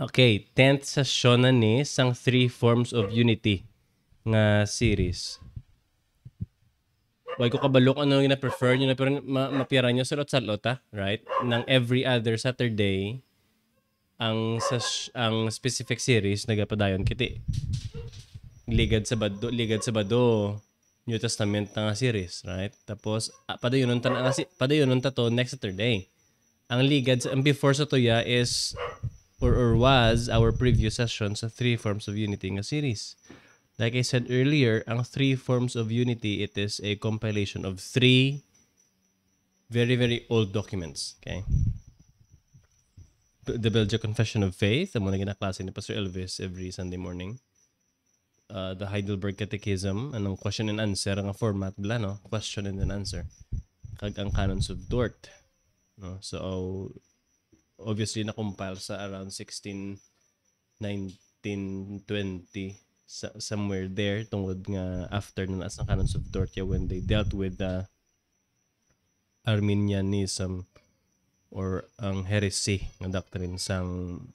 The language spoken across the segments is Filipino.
Okay, 10th session na ni sang Three Forms of Unity nga series. Why ko kabalok ano yung na-prefer nyo na pero mapira nyo salot-salot right? Nang every other Saturday, ang specific series nagapadayon kiti. Ligad Sabado, New Testament na nga series, right? Tapos padayon ta to next Saturday. Ang ligad ang before sa toya is or was our previous session sa Three Forms of Unity nga series. Like I said earlier, ang Three Forms of Unity, it is a compilation of 3 very, very old documents. Okay? The Belgian Confession of Faith, ang mga ginaklase ni Pastor Elvis every Sunday morning. The Heidelberg Catechism, anong question and answer, ang format bla, no? Question and an answer. Kag ang Canons of Dort. No? So, obviously, na-compile sa around 1920, somewhere there, tungod nga after na as ang Canons of Dort when they dealt with the Arminianism or ang heresy ng doctrine sang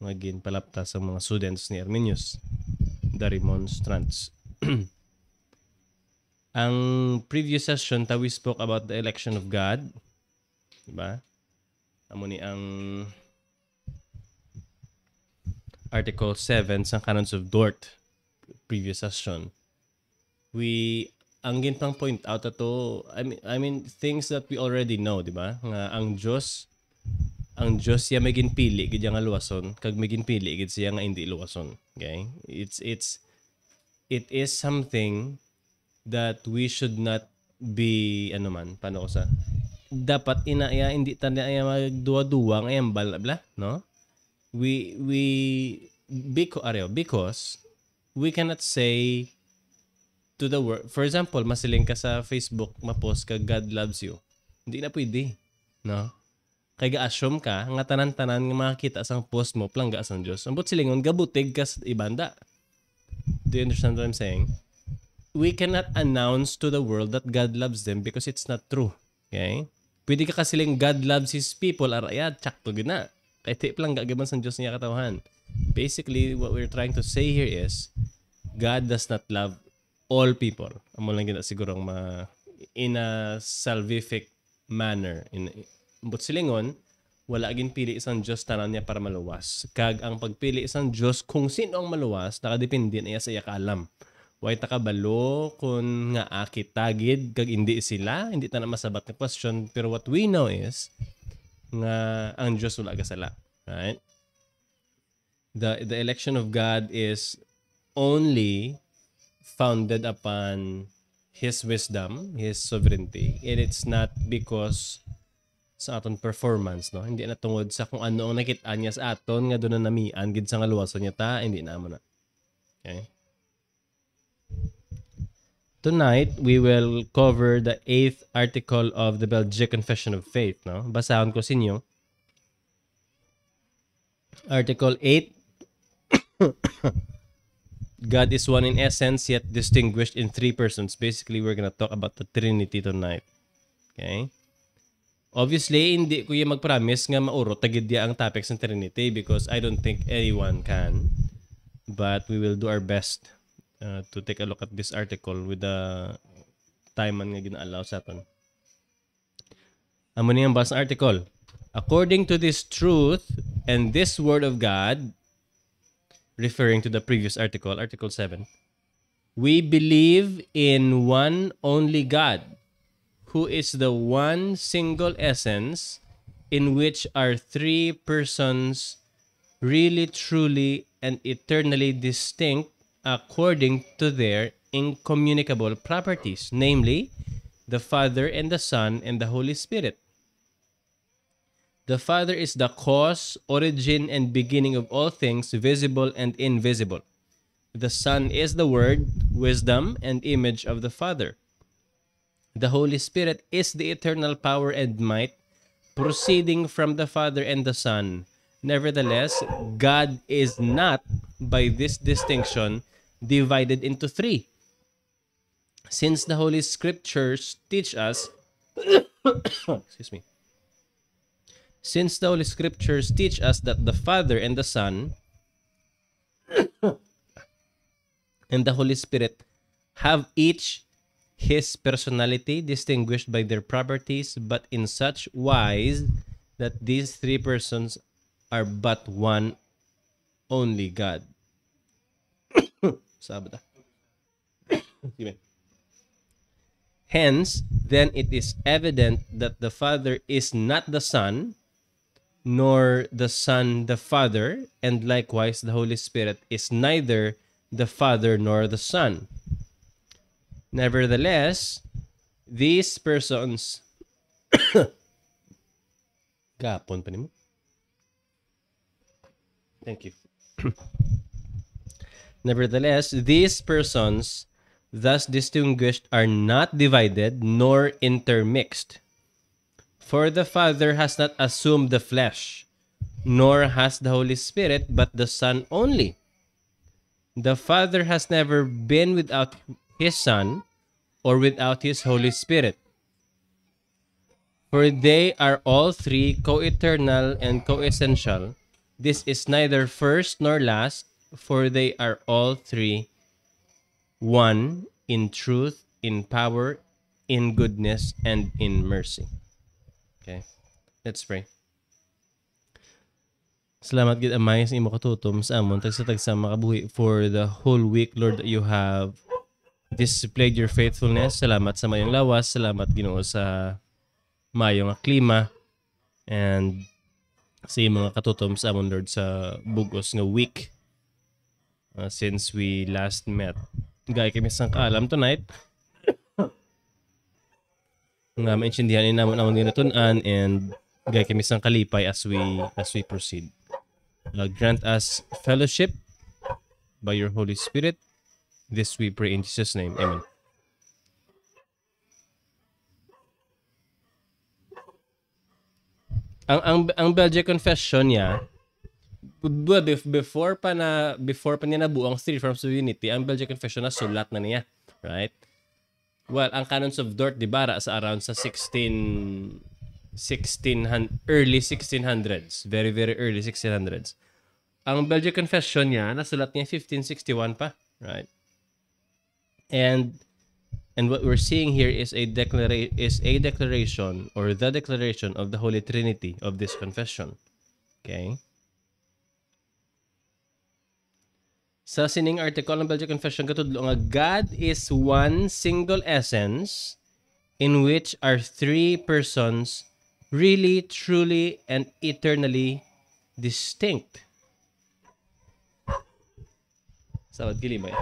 mga ginpalapta sa mga students ni Arminius, the Remonstrants. Ang previous session, we spoke about the election of God. Diba? Amo ni ang Article 7 sa Canons of Dort, previous session. Ang ginpang point out ato, I mean things that we already know, di ba? Nga ang Diyos siya may ginpili gid nga luwason, kag may ginpili gid siya nga hindi luwason. Okay? It is something that we should not be paano ko sa dapat hindi tayo magduwa-duwa ngayon bla no? Because we cannot say to the world, for example, masiling ka sa Facebook, ma-post ka, God loves you. Hindi na pwede. No? Kaya ga-assume ka, nga tanan-tanan nga makakita sang post mo, plangga sang Diyos. Ambot silingon, gabutig ka sa ibanda. Do you understand what I'm saying? We cannot announce to the world that God loves them because it's not true. Okay? Pwede ka kasiling God loves His people, arayad, tsak to gina. Kaya ti plangga gaban sang Diyos niya katawahan. Basically, what we're trying to say here is, God does not love all people. Amo lang gina sigurong in a salvific manner. But silingon, wala ginpili isang Diyos tanan niya para maluwas. Kag ang pagpili isang Diyos kung sino ang maluwas, nakadepende niya sa iya kaalam. Way takabalo kung nga akit tagid kag hindi sila, hindi ta na masabat na question. Pero what we know is nga ang Diyos wala kasala. Right? The election of God is only founded upon His wisdom, His sovereignty, and it's not because sa aton performance, no? Hindi na tungod sa kung ano ang nakita niya sa aton nga doon na namian gid sa nga luwason niya ta, hindi na mo na. Okay? Tonight, we will cover the 8th article of the Belgian Confession of Faith, no? Basahon ko sa inyo. Article 8. God is one in essence, yet distinguished in 3 persons. Basically, we're gonna talk about the Trinity tonight. Okay? Obviously, hindi ko yung mag-promise nga maurot tagidya ang topics ng Trinity because I don't think anyone can. But we will do our best to take a look at this article with the time man nga gina-allow sa aton. Amo niyang basa article. According to this truth and this word of God, referring to the previous article, Article 7, we believe in one only God, who is the one single essence in which are 3 persons really, truly, and eternally distinct according to their incommunicable properties, namely, the Father and the Son and the Holy Spirit. The Father is the cause, origin, and beginning of all things, visible and invisible. The Son is the Word, wisdom, and image of the Father. The Holy Spirit is the eternal power and might, proceeding from the Father and the Son. Nevertheless, God is not, by this distinction, divided into 3. Since the Holy Scriptures teach us excuse me, Since the Holy Scriptures teach us that the Father and the Son and the Holy Spirit have each his personality distinguished by their properties, but in such wise that these three persons are but one only God. Sabada. Hence, then it is evident that the Father is not the Son, nor the Son the Father, and likewise the Holy Spirit is neither the Father nor the Son. Nevertheless, these persons Gapon pa nimo. Thank you. Nevertheless, these persons thus distinguished are not divided nor intermixed. For the Father has not assumed the flesh, nor has the Holy Spirit, but the Son only. The Father has never been without his Son or without his Holy Spirit. For they are all three co-eternal and co-essential. This is neither first nor last, for they are all three one in truth, in power, in goodness, and in mercy. Okay, let's pray. Salamat gid Amay sa imo katutom sa amon tagsa makabuhi for the whole week, Lord, that you have displayed your faithfulness. Salamat sa mayong lawas, salamat Ginoo sa mayong klima, and sa imo mga katutom sa amon, Lord, sa bugos nga week since we last met. Gaya kami sang kaalam tonight nga maintindihan ni namon amon ginatunan, and gaya kami sang kalipay as we proceed. Grant us fellowship by your Holy Spirit. This we pray in Jesus' name. Amen. Ang Belgian confession niya, before pa niya nabuo ang Three Forms of Unity, ang Belgian confession na sulat na niya, right? Well, ang Canons of Dort, di ba, sa around sa early 1600s, very very early 1600s. Ang Belgian confession niya nasulat niya 1561 pa, right? And what we're seeing here is a declaration or the declaration of the Holy Trinity of this confession. Okay? Sa sining article ng Belgian Confession katudlo nga God is one single essence in which are three persons really, truly, and eternally distinct. Sawad kilibay.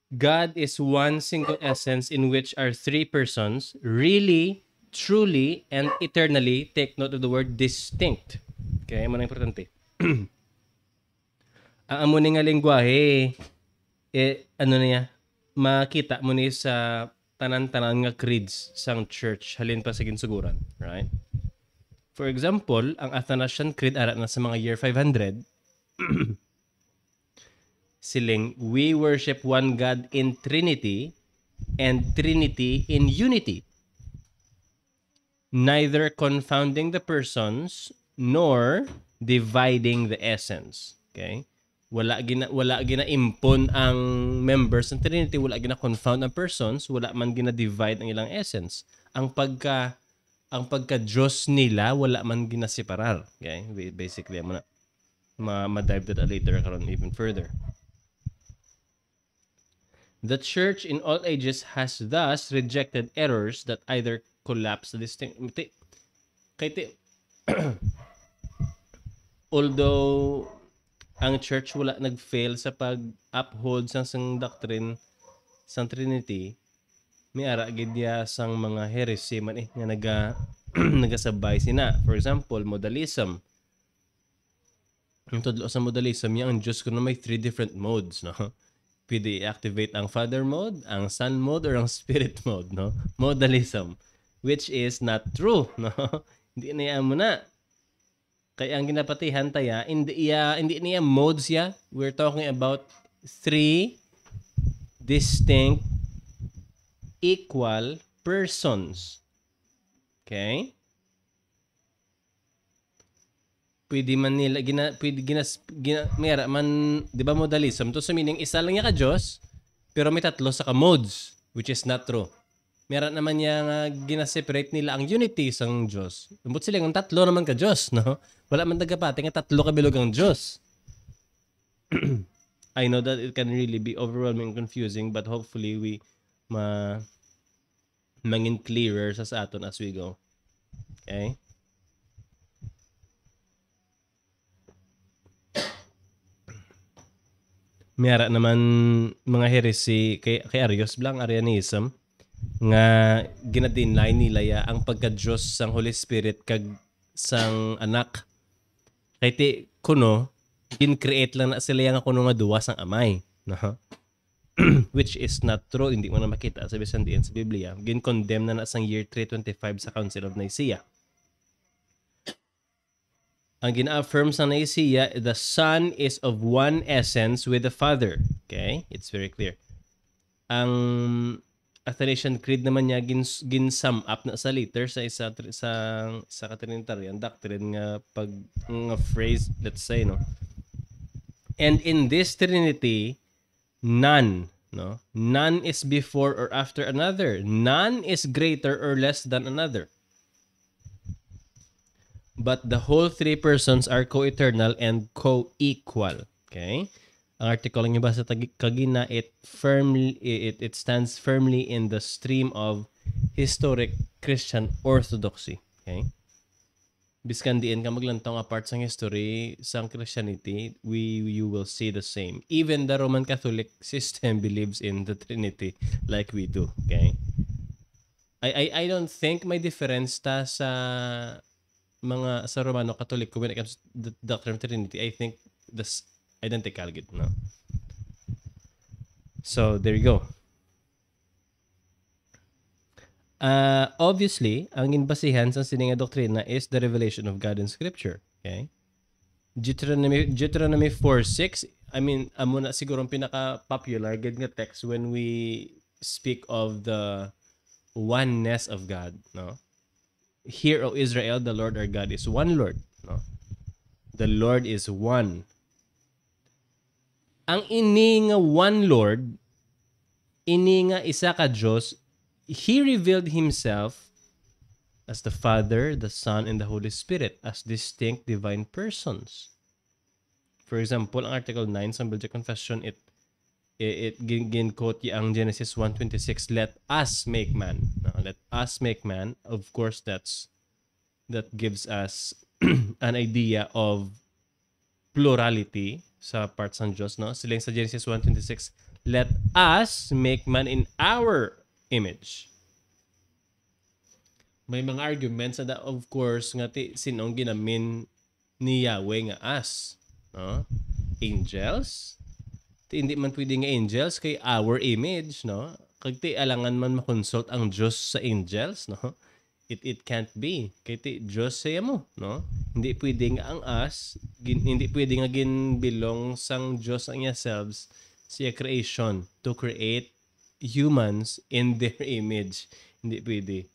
God is one single essence in which are three persons, really, truly, and eternally. Take note of the word distinct. Okay, mo na importante. Ang amo ni nga lengguwahe, ano niya, makita mo ni sa tanan-tanan nga creeds sang church, halin pa sa ginsuguran, right? For example, ang Athanasian Creed ara na sa mga year 500, siling, we worship one God in Trinity and Trinity in unity, neither confounding the persons nor dividing the essence. Okay? Wala gina impon ang members ng Trinity, wala gina confound ang persons, wala man gina divide ang ilang essence. Ang pagka Diyos nila wala man gina separar. Okay? Basically mo na ma-dive that later karon even further. The church in all ages has thus rejected errors that either collapse the distinct. Although ang church wala nag-fail sa pag-uphold sang doctrine sang Trinity, may ara gid ya sang mga heresy man nga nagasabay sina. For example, modalism. Yung tudlo sa modalism, yung ang Diyos ko na may 3 different modes, no? Pwede i-activate ang Father mode, ang Son mode, or ang Spirit mode, no? Modalism. Which is not true, no? Hindi na yan mo na. Kaya ang ginapatihan taya, hindi niya modes ya. We're talking about 3 distinct equal persons. Okay? Pwede man nila mera man, 'di ba, modalism to sa meaning isa lang ka Diyos pero may tatlo sa modes, which is not true. Mera naman niya nga gina-separate nila ang unity sang Diyos. Umbot sila ng tatlo naman ka Diyos, no? Wala man nagapati nga tatlo ka bilog ang Diyos. I know that it can really be overwhelming and confusing, but hopefully we mangin clearer sa aton as we go. Okay? Mayara naman mga heresy kay Arius Blanc, Arianism, nga ginadinay nila ya ang pagka-Diyos sang Holy Spirit kag sang anak. Kay ti kuno, gin-create lang na sila yang kuno nga duwa sang amay. No? Which is not true. Hindi mo na makita sa bisan diin sa Biblia. Gin-condemn na sang year 325 sa Council of Nicaea. Ang gina-affirm sa Nicaea, the Son is of one essence with the Father. Okay? It's very clear. Ang Athanasian Creed naman niya gin-sum up na sa later sa isa ka-Trinitarian doctrine nga nga phrase, let's say, no? And in this Trinity, none is before or after another. None is greater or less than another. But the whole 3 persons are co-eternal and co-equal. Okay? Ang article ng iba sa Kagina, it stands firmly in the stream of historic Christian orthodoxy. Okay? Biskan diin ka maglantong apart sa history sang Christianity, you will see the same. Even the Roman Catholic system believes in the Trinity like we do. Okay? I don't think may difference ta sa Romano Catholic when it comes to the doctrine of Trinity. I think this identical gid, no? So there you go. Obviously, ang inbasihan sa sininga doktrina is the revelation of God in Scripture. Okay? Deuteronomy 4:6. I mean, amo na siguro ang pinaka-popular gid nga text when we speak of the oneness of God, no? Hear, O Israel, the Lord our God is one Lord. No? The Lord is one. Ang ini nga one Lord, ini nga isa ka Diyos, He revealed Himself as the Father, the Son, and the Holy Spirit as distinct divine persons. For example, ang Article 9 sa Belgian Confession, it gin-quote ang Genesis 1:26, let us make man. Let us make man. Of course, that gives us an idea of plurality sa parts ng Diyos, no? Silang sa Genesis 1:26, let us make man in our image. May mga arguments na of course nga sinong ginamin ni Yahweh nga us, no? Angels? Hindi man pwede nga angels kay our image, no? Kag alangan man makonsult ang Diyos sa angels, no? It can't be. Kay Diyos saya mo, no? Hindi pwede nga ang us, hindi pwede nga ginbilong sang Diyos ang yourselves siya creation to create humans in their image. Hindi pwede.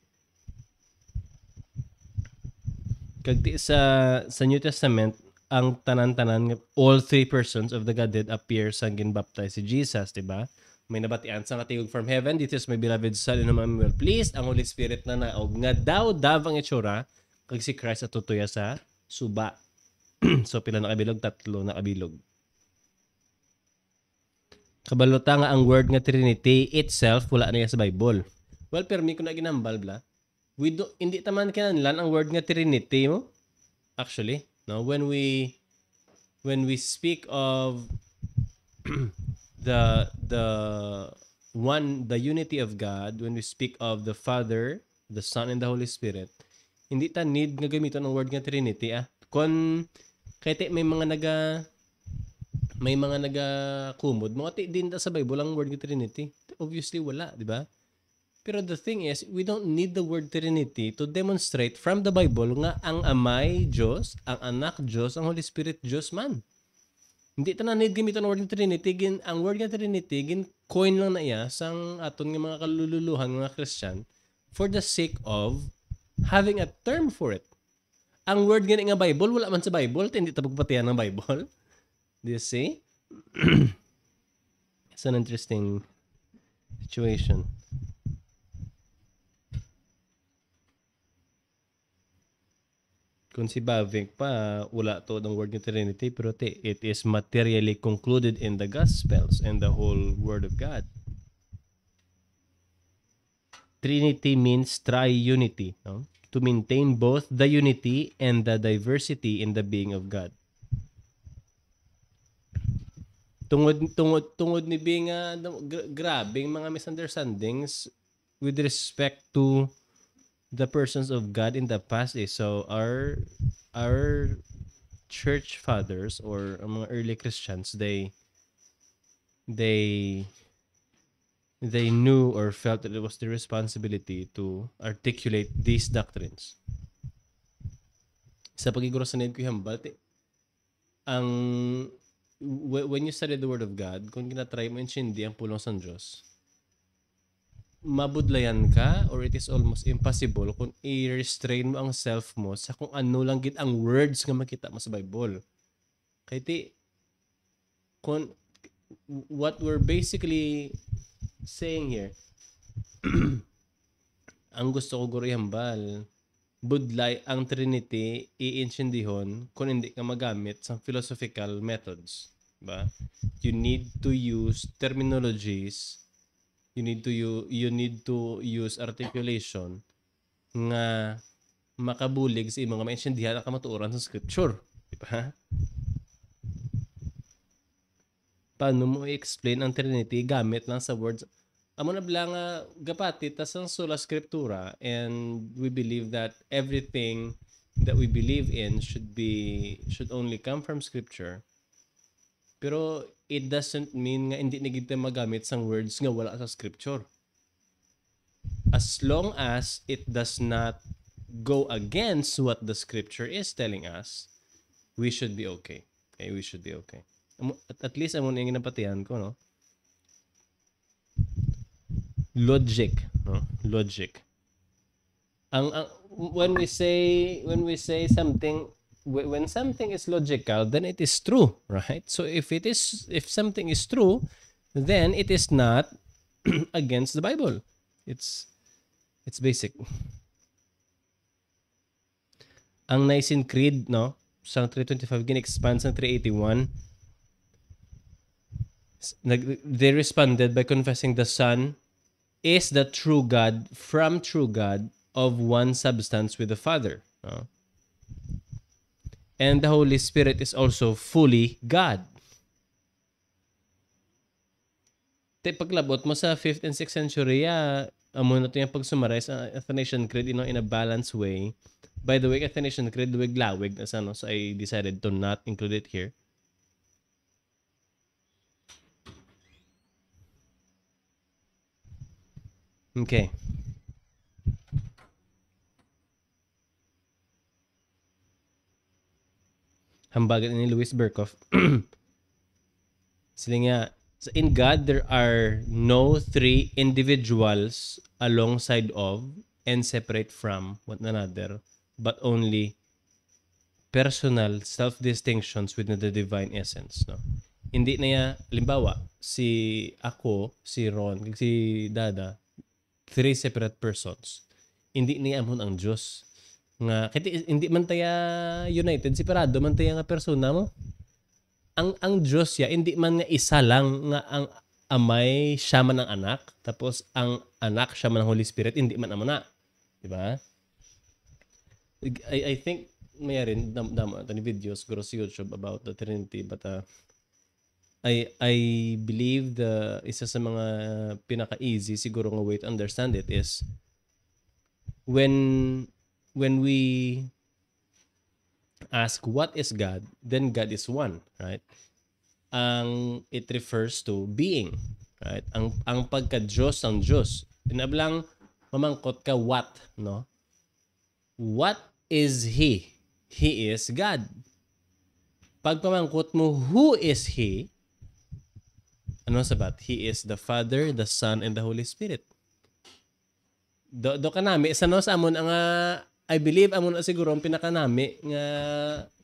Kag sa New Testament, ang tanan-tanan, all 3 persons of the Godhead appear sa ginbaptize si Jesus, diba? May nabatian sa katigog from heaven, this is my beloved Son, in whom I am well pleased. Ang Holy Spirit na naog nga daw ang itsura, kag si Christ at tutuya sa suba. So, pila na kabilog? 3 na kabilog. Kabalota nga ang word nga Trinity itself, wala na sa Bible. Well, pero may ko na ginambal, bla. Hindi taman kinanlan ang word nga Trinity mo. Actually, no, when we when we speak of the the unity of God, when we speak of the Father, the Son, and the Holy Spirit, hindi ta need nga gamiton ang word nga Trinity Kon kahit may mga kumod, mga din ta sa Bible ang word nga Trinity. Obviously wala, di ba? Pero the thing is, we don't need the word Trinity to demonstrate from the Bible nga ang Amay Diyos, ang Anak Diyos, ang Holy Spirit Diyos man. Hindi ta na need gamiton ang word nga Trinity. Ang word nga Trinity, coin lang na iya sang aton nga mga kalululuhan, mga Christian, for the sake of having a term for it. Ang word gani nga Bible, wala man sa Bible, hindi ta pagpatiyan ng Bible. Do you see? It's an interesting situation. Kung si Bavinck pa, wala to ng word ng Trinity, pero it is materially concluded in the Gospels and the whole Word of God. Trinity means triunity, no? To maintain both the unity and the diversity in the being of God. Tungod ni being grabing mga misunderstandings with respect to the persons of God in the past so our church fathers or mga early Christians, they knew or felt that it was their responsibility to articulate these doctrines. Sa pagiguro sa need ko hambal, when you study the Word of God, kung ginatry mo intindi ang pulong sa Diyos, mabudlayan ka or it is almost impossible kung i-restrain mo ang self mo sa kung ano lang gid ang words nga makita mo sa Bible. Kaya what we're basically saying here, ang gusto ko guro ihambal, budlay ang Trinity iintindihon kung hindi ka magamit sa philosophical methods, ba? You need to use terminologies. You need to use articulation nga makabulig sa imong maintindihan ang kamatuoran sa scripture, di ba? Paano mo i-explain ang Trinity gamit lang sa words? Amo na blang gapati tas ang sola scriptura, and we believe that everything that we believe in should only come from scripture. Pero it doesn't mean nga hindi na kita magamit sang words nga wala sa scripture. As long as it does not go against what the scripture is telling us, we should be okay. Okay, we should be okay. At least amo na yung napatihan ko, no? Logic, no? Logic. When we say something, when something is logical, then it is true, right? So if something is true, then it is not against the Bible. It's basic. Ang Nicene Creed, no, sa 325 gin-expand sa 381, they responded by confessing the Son is the true God from true God of one substance with the Father, no? And the Holy Spirit is also fully God. Paglabot mo sa 5th and 6th century, amo na ito yung pag-summarize ang Athanasian Creed in a balanced way. By the way, Athanasian Creed, lawig na sa, no? So I decided to not include it here. Okay. Hambagan ni Louis Berkhoff. Sila nga, in God, there are no three individuals alongside of and separate from one another, but only personal self-distinctions within the divine essence. No? Hindi na ya, limbawa, si Ron, si Dada, three separate persons. Hindi niya amon ang Diyos. Nga hindi man taya united, separado man taya nga persona mo. Ang Diyos ya hindi man nga isa lang nga ang amay siya man ang anak, tapos ang anak siya man ang Holy Spirit, hindi man amo na. Di ba? I think may rin damo ni videos siguro sa YouTube about the Trinity, but I believe the isa sa mga pinaka-easy siguro nga way to understand it is when we ask what is God, then God is one, right? It refers to being, right? Ang pagka-Diyos ang Diyos. Tinablang mamangkot ka what, no? What is He? He is God. Pag pamangkot mo, who is He? Ano sabat? He is the Father, the Son, and the Holy Spirit. Do kanami, sa amon ang I believe amon siguro ang pinakanami nga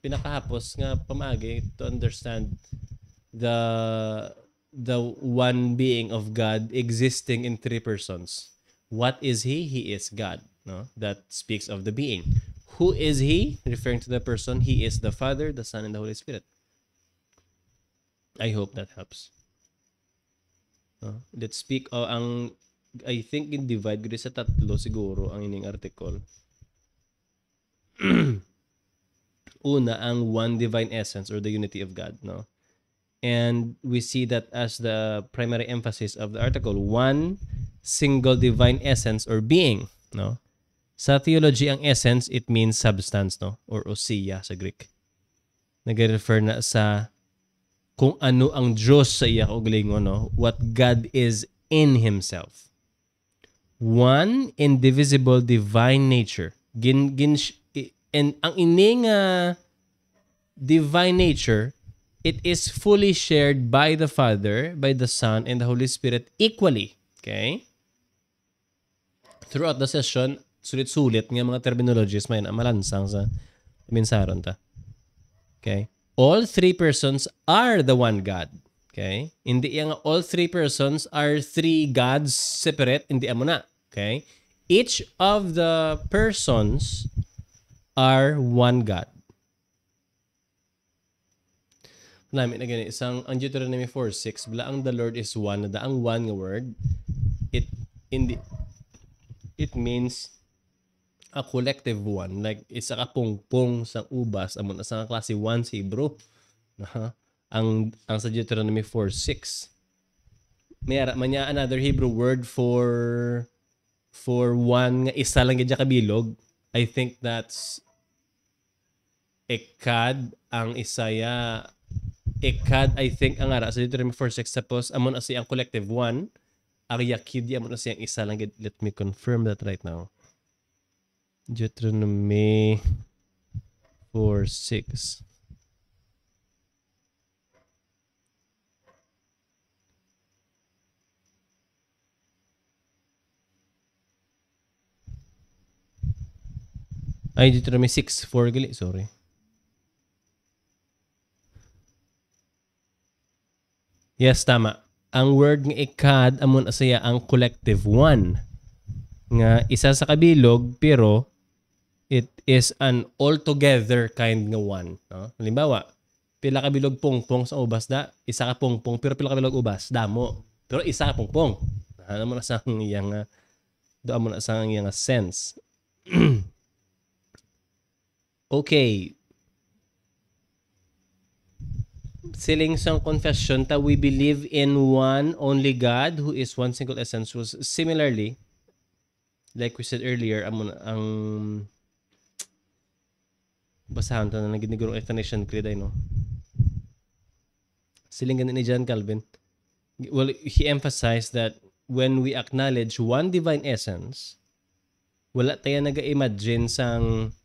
pinakahapos nga pamagi to understand the one being of God existing in three persons. What is He? He is God. No, that speaks of the being. Who is He? Referring to the person. He is the Father, the Son, and the Holy Spirit. I hope that helps. Let's speak I think in divide ko sa tatlo siguro ang ining article. Una, ang one divine essence or the unity of God, no? And we see that as the primary emphasis of the article, one single divine essence or being, no? Sa theology, ang essence, it means substance, no? Or ousia sa Greek. Nag-refer na sa kung ano ang Diyos sa iya kaugalingon, no? What God is in Himself. One indivisible divine nature. And ang ining divine nature, it is fully shared by the Father, by the Son, and the Holy Spirit equally. Okay? Throughout the session, sulit-sulit nga mga terminologies may malansang sa mensaron ta. Okay? All three persons are the one God. Okay? Hindi yang all three persons are three gods separate, hindi amo na. Okay? Each of the persons are one God. Namin na ganyan, ang Deuteronomy 4:6, bila ang the Lord is one, na ang one nga word, it means a collective one. Like, isa ka pungpong sa ubas, amon sa klase 1 sa Hebrew. Ang sa Deuteronomy 4:6. Mayara man niya another Hebrew word for one nga isa lang gid kabilog. I think that's ekad ang isaya. Ekad, I think ang ara sa Deuteronomy 4:6, tapos amon asi ang collective one. Ang yakid amon asi ang isa lang gid. Let me confirm that right now. Deuteronomy 4:6. Ay, Deuteronomy 6:4 gali, sorry. Yes, tama. Ang word nga ikad amon asaya ang collective one. Nga isa sa kabilog pero it is an altogether kind nga one. No? Halimbawa, pila ka bilog pungpong sa ubas da, isa ka pungpong pero pila ka bilog ubas, damo. Pero isa ka pungpong. Ano mo na sa iyang do mo na sa iyang sense. Okay. Siling sang confession ta we believe in one only God who is one single essence was similarly like we said earlier ang basahan ta na ginigurong explanation creed ay no. Siling ganin ni John Calvin. Well, he emphasized that when we acknowledge one divine essence, wala tayo naga-imagine sang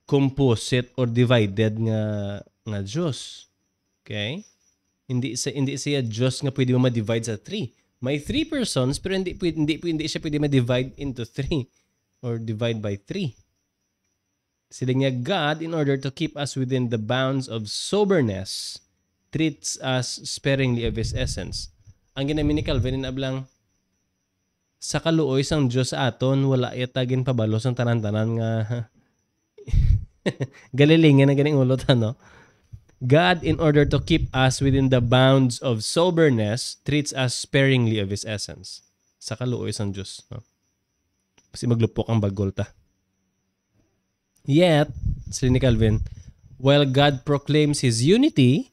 composite or divided nga Diyos. Okay? Hindi siya Diyos nga pwede mo ma-divide sa 3. May 3 persons pero hindi siya pwede ma-divide into 3 or divide by 3. Sila nga God, in order to keep us within the bounds of soberness, treats us sparingly of His essence. Ang ginamin ni Calvin ablang sa kaluoy sang Diyos sa aton, wala yatagin pabalos ang tanan-tanan nga galilingin na ganing ulot, no? God, in order to keep us within the bounds of soberness, treats us sparingly of His essence. Sa kaluoy sang Diyos, no? Kasi maglupok ang bagol ta. Yet, sabi ni Calvin, while God proclaims His unity,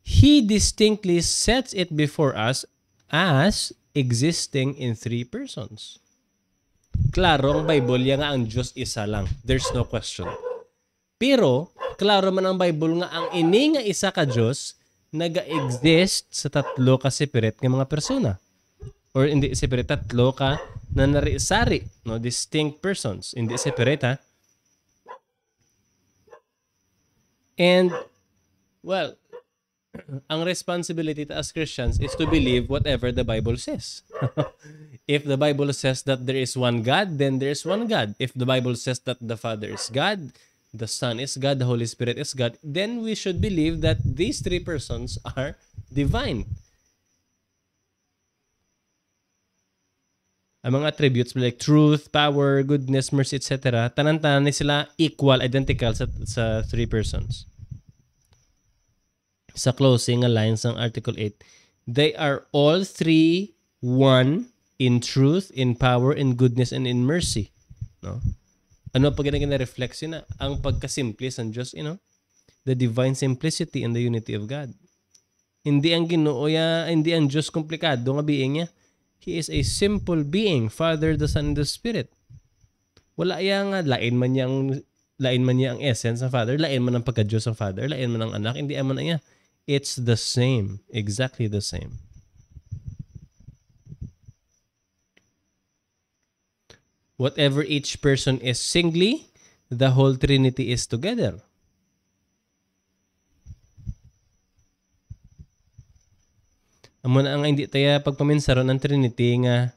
He distinctly sets it before us as existing in three persons. Klaro ang Bible, yan nga ang Diyos isa lang. There's no question. Pero, klaro man ang Bible nga ang ini nga isa ka Diyos naga-exist sa tatlo ka separate nga mga persona. Or hindi separate, tatlo ka na narisari, no? Distinct persons. Hindi separate, ha? And, well, ang responsibility as Christians is to believe whatever the Bible says. If the Bible says that there is one God, then there is one God. If the Bible says that the Father is God, the Son is God, the Holy Spirit is God, then we should believe that these three persons are divine. Ang mga attributes like truth, power, goodness, mercy, etc., tanan-tanan ni sila equal, identical sa three persons. Sa closing lines ng Article 8, they are all three one in truth, in power, in goodness, and in mercy. No? Ano pag na-reflect na ang pagkasimple ng Diyos, the divine simplicity and the unity of God. Hindi ang Ginoo hindi ang Diyos komplikado nga being niya. He is a simple being, Father, the Son, and the Spirit. Wala yang lain man niya ang essence ng Father, lain man ang pagka-Diyos ng Father, lain man ang anak, hindi man niya. It's the same, exactly the same. Whatever each person is singly, the whole Trinity is together. Amo na ang hindi tayo pagpaminsaron ng Trinity nga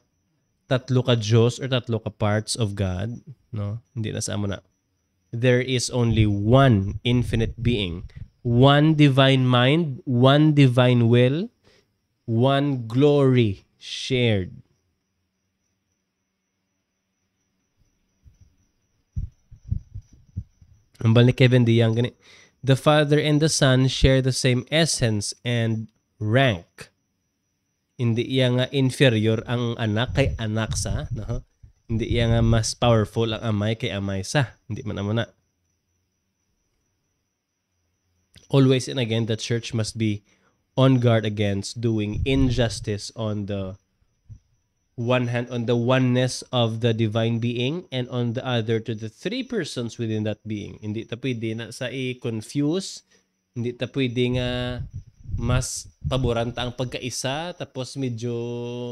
tatlo ka Diyos or tatlo ka parts of God, no? Hindi na sa amo na. There is only one infinite being, one divine mind, one divine will, one glory shared. Ang balik Kevin DeYoung, gani, the Father and the Son share the same essence and rank. Hindi iya nga inferior ang anak kay anak sa, no? Hindi iya nga mas powerful ang amay kay amay sa. Hindi man amo na. Always and again, the church must be on guard against doing injustice on the one hand, on the oneness of the divine being, and on the other to the three persons within that being. Hindi ta pwede na sa i-confuse, hindi ta pwede nga mas paboran ta ang pagkaisa, tapos medyo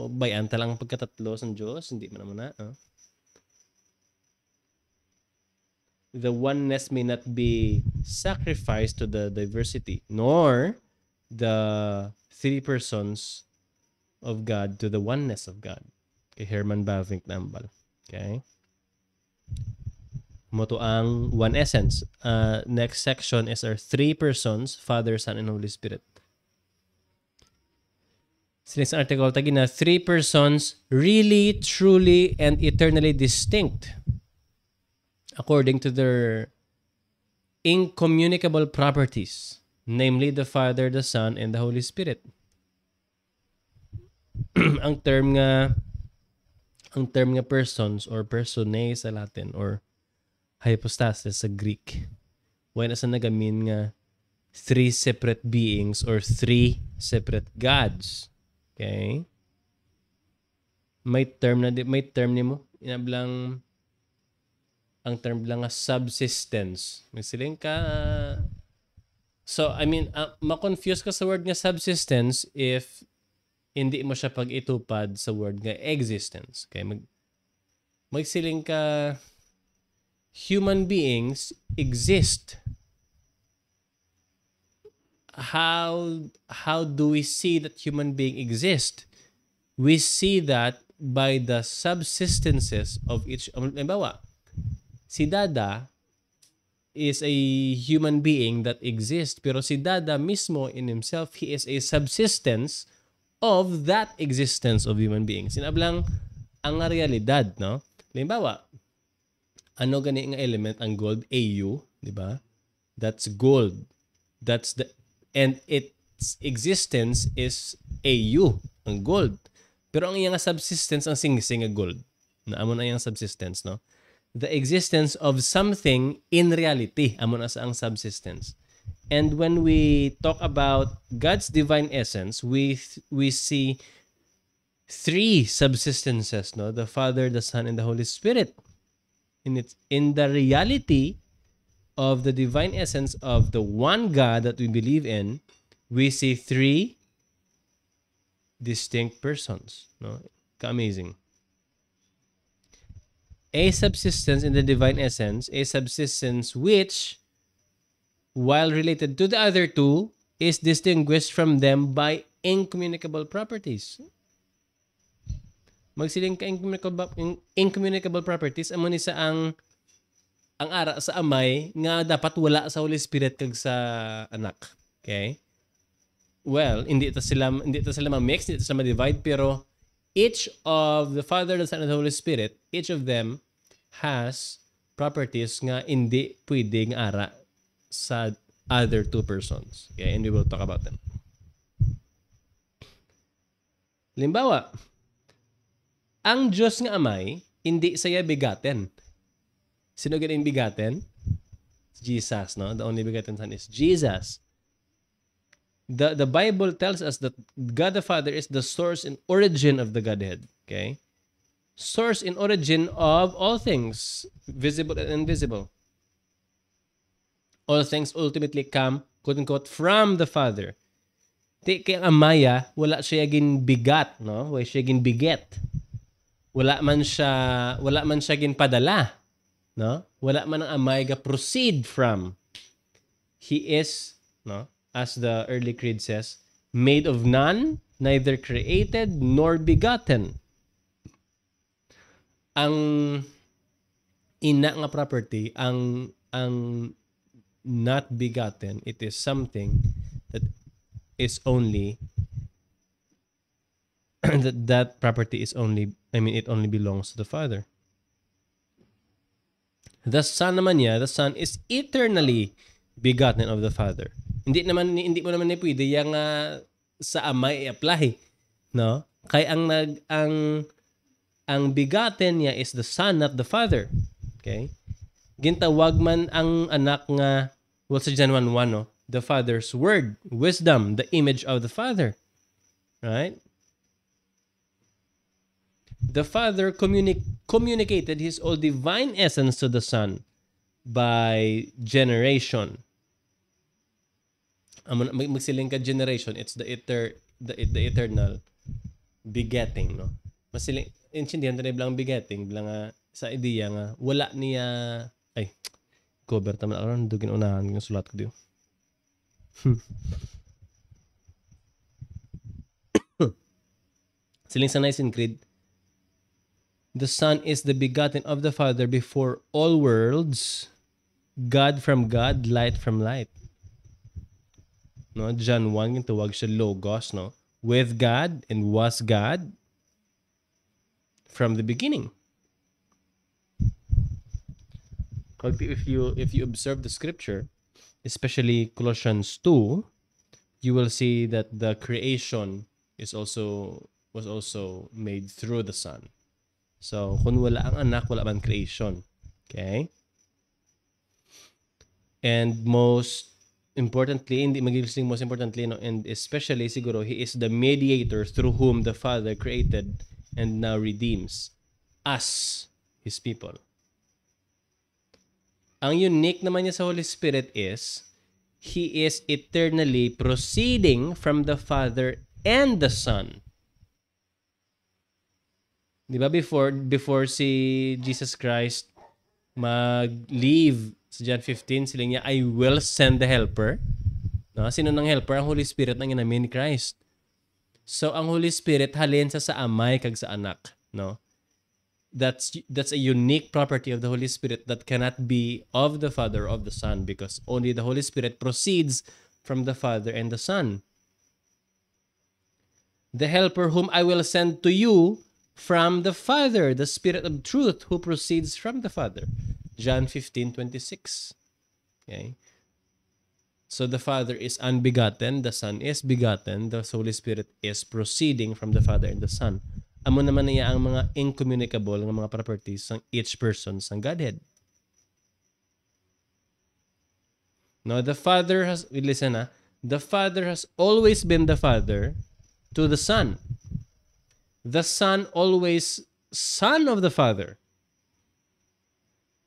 bayan ta lang ang pagkatatlo sa Diyos. Hindi man naman na. The oneness may not be sacrificed to the diversity, nor the three persons of God to the oneness of God. Kay Herman Bavinck Nambal. Okay? Moto ang one essence. Next section is our three persons, Father, Son, and Holy Spirit. Sa next article, tagin na, three persons really, truly, and eternally distinct according to their incommunicable properties, namely the Father, the Son, and the Holy Spirit. ang term nga persons or personae sa Latin or hypostasis sa Greek. Why na sa nagamin nga three separate beings or three separate gods. Okay? May term nimo inablang ang term lang nga subsistence. May siling ka so I mean ma-confuse ka sa word nga subsistence if hindi mo siya pag-itupad sa word nga existence. Okay? Magsiling ka, human beings exist. How do we see that human being exist? We see that by the subsistences of each. Halimbawa, si Dada is a human being that exists, pero si Dada mismo in himself, he is a subsistence of that existence of human beings. Sinablang ang realidad, no? Halimbawa, ano gani nga element ang gold? Au, di ba? That's gold. And its existence is Au, ang gold. Pero ang iyang subsistence ang sing-sing nga gold. Naamo na iyang subsistence, no? the existence of something in reality. Amo na sa ang subsistence. And when we talk about God's divine essence, we see three subsistences, no? The Father, the Son, and the Holy Spirit. In the reality of the divine essence of the one God that we believe in, we see three distinct persons, no? Amazing. A subsistence in the divine essence, a subsistence which, while related to the other two, is distinguished from them by incommunicable properties. Magsiling ka incommunicable properties, amo ni sa ang ara sa amay nga dapat wala sa Holy Spirit kag sa anak. Okay? Well, hindi ta sila ma-mix, hindi ta sila ma-divide, pero each of the Father, the Son, and the Holy Spirit, each of them has properties nga hindi pwedeng ara sa other two persons. Okay? And we will talk about them. Limbawa, ang Diyos nga amay, hindi saya bigaten. Sino ganing bigaten? Jesus, no? The only begotten Son is Jesus. The Bible tells us that God the Father is the source and origin of the Godhead. Okay? Source and origin of all things, visible and invisible. All things ultimately come, quote-unquote, from the Father. Kaya ang amaya, wala siya gin bigat, no? Wala siya gin biget. Wala man siya gin padala, no? Wala man ang amay ga proceed from. He is, no? As the early creed says, made of none, neither created nor begotten. Ang ina nga property, ang not begotten, it is something that is only that property is only, it only belongs to the Father. The Son naman niya, the Son is eternally begotten of the Father. Hindi mo naman ni pwede yang sa amay i-apply, no? Kay ang begotten niya is the Son, not the Father. Okay? Gintawag man ang anak nga, well, sa John 1:1, no? The Father's word, wisdom, the image of the Father. Right? The Father communicated His all divine essence to the Son by generation. Magsiling ka generation, it's the eternal begetting, no? Masiling, intindihan tayo bilang begetting, bilang sa idea nga, wala niya, ay, cover tama na karon, dugin unahan yung sulat ko diyo. Siling sa Nicene Creed, the Son is the begotten of the Father before all worlds, God from God, light from light. No, John 1, yung tawag siya Logos, no? With God and was God from the beginning. If you observe the scripture, especially Colossians 2, you will see that the creation was also made through the Son. So, kung wala ang anak, wala man creation. Okay? And most importantly, no, and especially siguro, He is the mediator through whom the Father created and now redeems us, His people. Ang unique naman niya sa Holy Spirit is, He is eternally proceeding from the Father and the Son. Di ba before si Jesus Christ mag-leave sa John 15, sila niya, I will send the helper. No? Sino ng helper? Ang Holy Spirit ng inamin ni Christ. So, ang Holy Spirit halin sa amay kag sa anak. No? That's a unique property of the Holy Spirit that cannot be of the Father or of the Son, because only the Holy Spirit proceeds from the Father and the Son. The helper whom I will send to you from the Father, the Spirit of truth who proceeds from the Father. John 15:26. Okay? So the Father is unbegotten, the Son is begotten, the Holy Spirit is proceeding from the Father and the Son. amo naman niya ang mga incommunicable nga mga properties ng each person sang Godhead. No, the Father has, listen the Father has always been the Father to the Son. The Son always Son of the Father.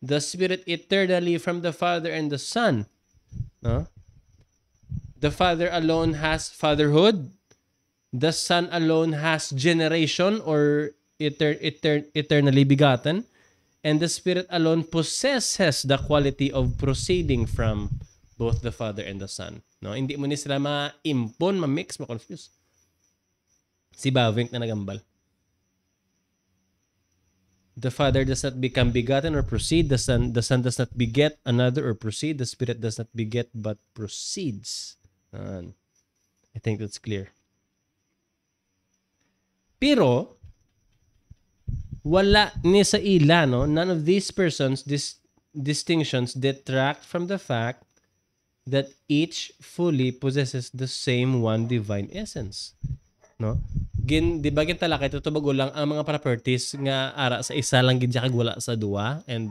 The Spirit eternally from the Father and the Son. No? The Father alone has fatherhood. The Son alone has generation or eternally begotten. And the Spirit alone possesses the quality of proceeding from both the Father and the Son. No? Hindi mo ni sila ma-impon, ma-mix, ma-confuse. Si Bavink na nagambal. The Father does not become begotten or proceed. The Son does not beget another or proceed. The Spirit does not beget but proceeds. I think that's clear. Pero, wala ni sa ila, no? None of these persons, distinctions detract from the fact that each fully possesses the same one divine essence. No? Di ba gintala kay tutubago lang ang mga properties nga ara sa isa lang gid kag wala sa duwa and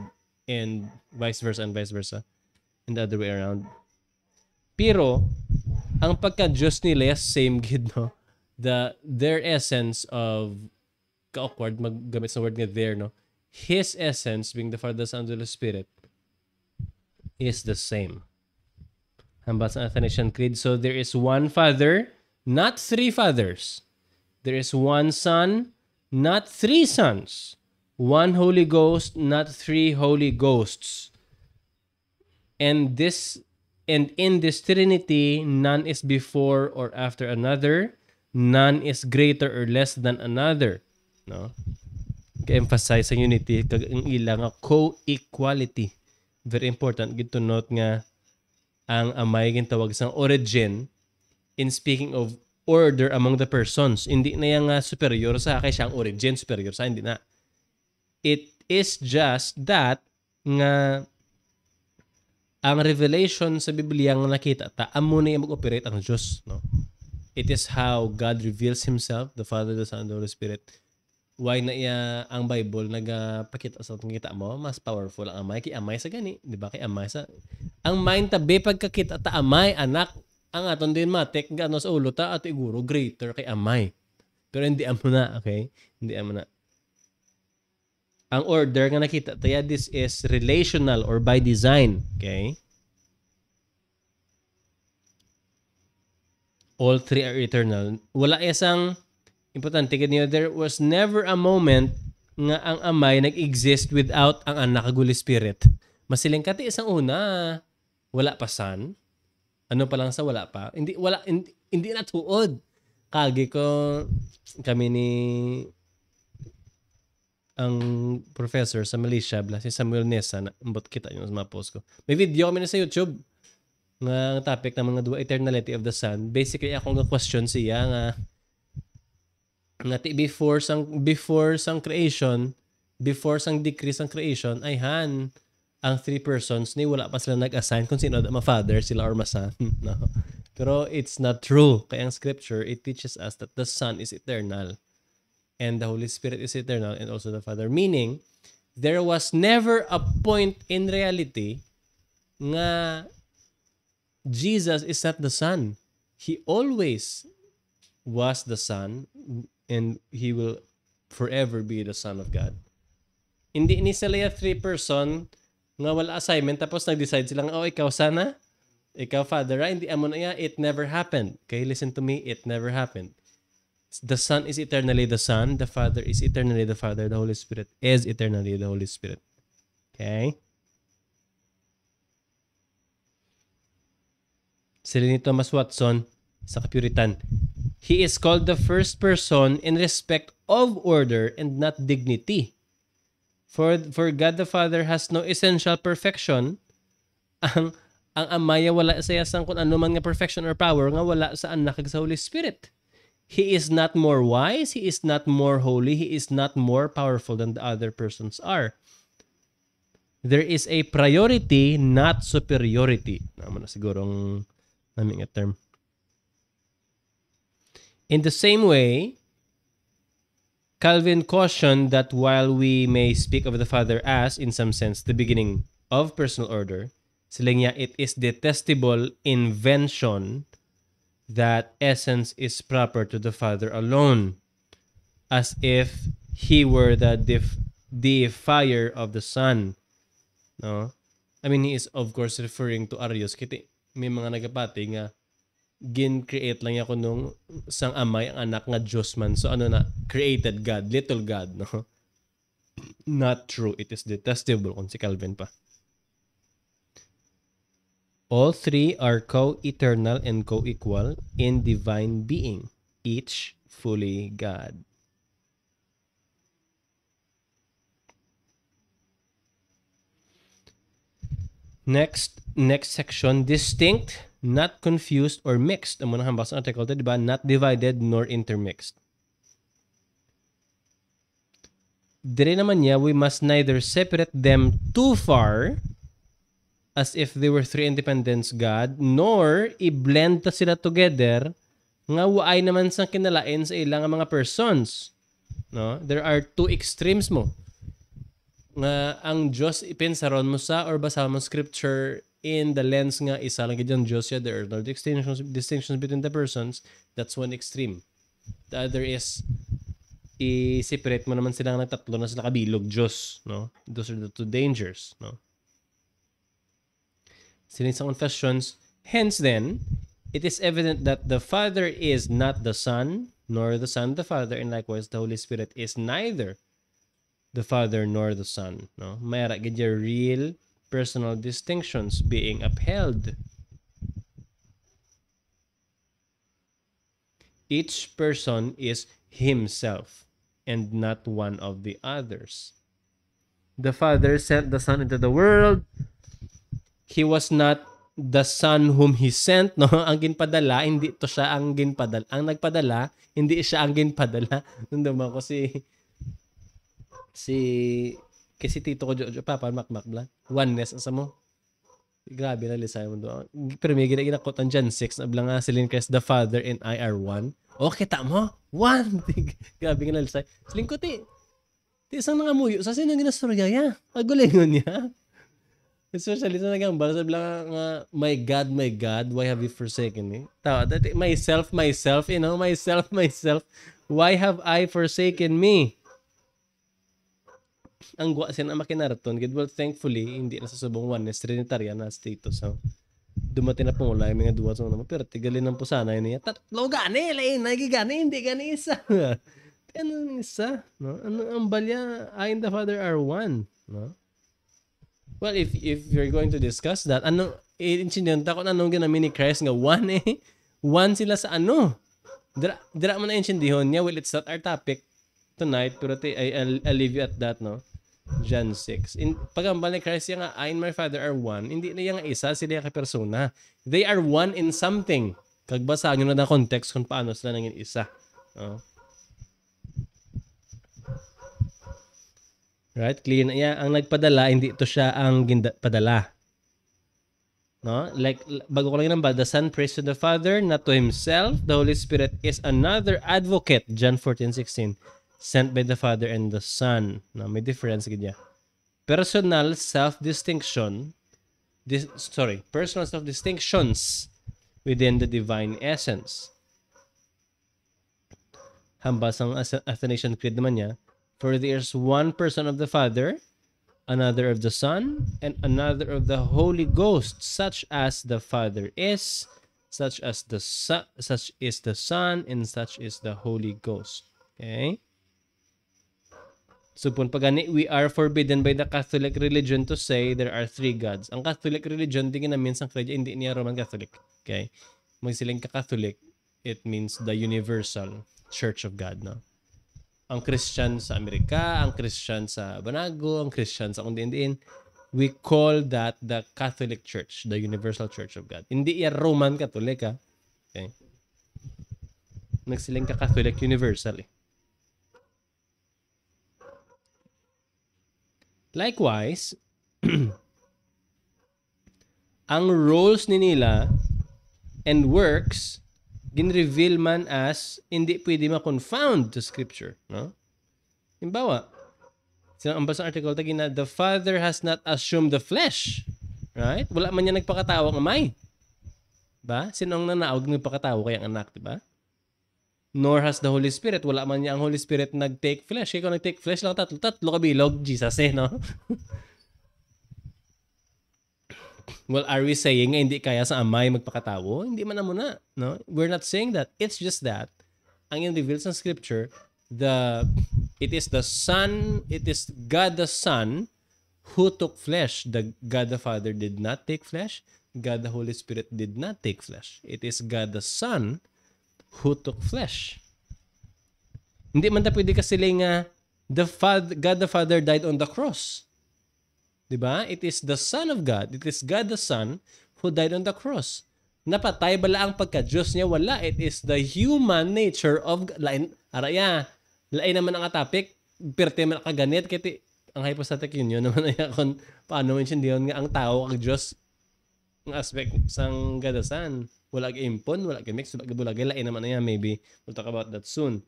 vice versa and the other way around. Pero ang pagka-Diyos nila same gid, no? Their essence of ka-awkward maggamit sa word nga there, no? His essence being the Father, Son, and Holy Spirit is the same. Hambal sa Athanasian Creed. So there is one Father, not three fathers. There is one Son, not three sons. One Holy Ghost, not three Holy Ghosts. And in this Trinity, none is before or after another. None is greater or less than another. No? Ka-emphasize sa unity kag ang ilang co-equality. Very important gid to note nga ang amay gintawag sang origin in speaking of order among the persons. Hindi na yang superior sa kay siyang origin superior sa hindi na. It is just that nga ang revelation sa Biblia nga nakita ta amo na mag-operate ang Diyos, no? It is how God reveals Himself, the Father, the Son, and the Holy Spirit. Why na iya ang Bible nagapakita sa atong kita mo, mas powerful ang amay kay amay sa gani, di ba? Kay amay sa ang mind tabi pagkakita ta amay anak ang aton din matik ngano sa ulo ta at iguro greater kay amay. Pero hindi amo na, okay? Hindi amo na. Ang order nga nakita tayo, this is relational or by design, okay? All three are eternal. Wala isang importante ganyo, there was never a moment nga ang amay nag-exist without ang anak kag Holy Spirit. Masiling kati isang una, wala pa Son. Ano pa lang sa wala pa? Hindi na tuod. Kagi ko kami ni ang professor sa Malaysia, si Samuel Nessa, ambot kita yung mga post ko. May video kami na sa YouTube nga topic ng mga dua eternality of the Son. Basically akong ga-question siya nga before sang creation, before sang decrease sang creation ay ang three persons ni wala pa sila nag-assign kung sino ma father sila or ma son. No. Pero it's not true. Kaya ang scripture it teaches us that the Son is eternal and the Holy Spirit is eternal and also the Father, meaning there was never a point in reality nga Jesus is not the Son. He always was the Son and He will forever be the Son of God. Hindi ni sila three person nga wala assignment tapos nag-decide sila nga, ikaw sana, ikaw Father, hindi amo na ya, it never happened. Okay, listen to me, it never happened. The Son is eternally the Son, the Father is eternally the Father, the Holy Spirit is eternally the Holy Spirit. Okay? Sila ni Thomas Watson sa Kapuritan. He is called the first person in respect of order and not dignity. For God the Father has no essential perfection. Ang amaya wala sa yasang kung ano man nga perfection or power nga wala sa anak kag sa Holy Spirit. He is not more wise, he is not more holy, he is not more powerful than the other persons are. There is a priority, not superiority. Naman na sigurong naming a term. In the same way, Calvin cautioned that while we may speak of the Father as, in some sense, the beginning of personal order, sila niya, it is detestable invention that essence is proper to the Father alone, as if he were the deifier of the Son. No? I mean, he is of course referring to Arius. Kiti may mga nagapati nga gin-create lang ako nung sang amay ang anak nga Diyos man. So ano na, created God, little God, no? Not true. It is detestable kung si Calvin pa. All three are co-eternal and co-equal in divine being, each fully God. Next section, distinct, not confused or mixed. Ang muna hambas ng article, diba? Not divided nor intermixed. Dire naman niya, we must neither separate them too far as if they were three independent God, nor i-blend ta sila together nga waay naman sa kinalain sa ilang mga persons. No? There are two extremes mo. Nga ang Diyos ipensaron mo sa or basa mo scripture in the lens nga isa lang gid ang Diyos ya, there are no distinctions between the persons. That's one extreme. The other is i-separate mo naman silang nagtatlo na sila kabilog Diyos, no? Those are the two dangers, no? Sining sa confessions, hence then, it is evident that the Father is not the Son, nor the Son the Father, and likewise the Holy Spirit is neither the Father nor the Son, no? Mayara gid your real personal distinctions being upheld. Each person is himself and not one of the others. The Father sent the Son into the world. He was not the Son whom He sent, no? Ang ginpadala, hindi to siya ang ginpadala. Ang nagpadala, hindi siya ang ginpadala. Nandun ko kasi tito ko Jojo, Papa Makmakblan. Oneness asa mo. Grabe na lisay mo doon. Pero may ginakot ang John 6 na blang nga silin Christ, the Father and I are one. Okay, tamo. One. Grabe nga na lisay. Silin ko ti isang nangamuyo. Sa sino ginastorya ya? Agulingon niya. Especially sa nagambal sa blang nga, my God, why have you forsaken me? Tawa, dati, myself, you know, myself. Why have I forsaken me? Ang guwa siya na makinaraton. Well, thankfully, hindi na sa subong oneness, Trinitarian na status. So, dumating na po mula yung mga duwa sa naman. Pero tigalin ng pusana yun niya. Tatlo gani, lain, nagigani, hindi gani isa. Ano isa? No? Ano ang balya? I and the Father are one. No? Well, if you're going to discuss that, ano, incidenta ko na anong ginamin ni Christ nga one eh. One sila sa ano? Dira mo na insidihon niya. Well, it's not our topic tonight, pero I'll leave you at that, no? John 6. Pagambal ni Christ yung nga, I and my Father are one, hindi na yung isa, sila yung persona. They are one in something. Kagbasa nyo na ng context kung paano sila nanging isa. No? Right? Clear na yan. Ang nagpadala, hindi ito siya ang padala. No? Like, bago ko lang namba, the Son prays to the Father, not to Himself. The Holy Spirit is another advocate. John 14:16. Sent by the Father and the Son. No, may difference ganyan. Personal self-distinctions within the divine essence. Hambas ang Athanasian Creed naman niya, for there is one person of the Father, another of the Son, and another of the Holy Ghost, such as the Father is, such is the Son, and such is the Holy Ghost. Okay? So, pagani, we are forbidden by the Catholic religion to say there are three gods. Ang Catholic religion, tingin namin sa kredya, hindi niya Roman Catholic. Okay? Magsiling ka-Catholic, it means the universal Church of God. No? Ang Christian sa Amerika, ang Christian sa Banago, ang Christian sa kundiin, we call that the Catholic Church, the universal Church of God. Hindi iya Roman Catholic, ha? Okay? Nagsiling ka-Catholic universal, eh. Likewise, ang roles ni nila and works gin-reveal man as hindi pwede ma-confound to Scripture, no? Halimbawa, ang basang article tagi na, the Father has not assumed the flesh. Right? Wala man niya nagpakatao ang amay. Ba? Sino ang nanaog nagpakatao kaya ang anak, diba? Nor has the Holy Spirit. Wala man niya ang Holy Spirit nag-take flesh. Ikaw nag-take flesh lang, tatlo kabilog, Jesus no? Well, are we saying nga hindi kaya sa amay magpakatao? Hindi man na muna, no? We're not saying that. It's just that ang in-reveal sa scripture, it is the Son, it is God the Son who took flesh. The God the Father did not take flesh. God the Holy Spirit did not take flesh. It is God the Son who took flesh. Hindi man ta pwede kasi nga God the Father died on the cross. Diba? It is the Son of God. It is God the Son who died on the cross. Napatay bala ang pagka-Diyos niya? Wala. It is the human nature of God. Lain naman ang topic. Perte man kaganit. Kaya ang hypostatic union naman ay kung paano maintindihan nga ang tao ang Diyos ang aspect sang God the Son. Wala ka-impon, wala ka-mix, wala ka-bulagay. Lain naman na yan. Maybe we'll talk about that soon.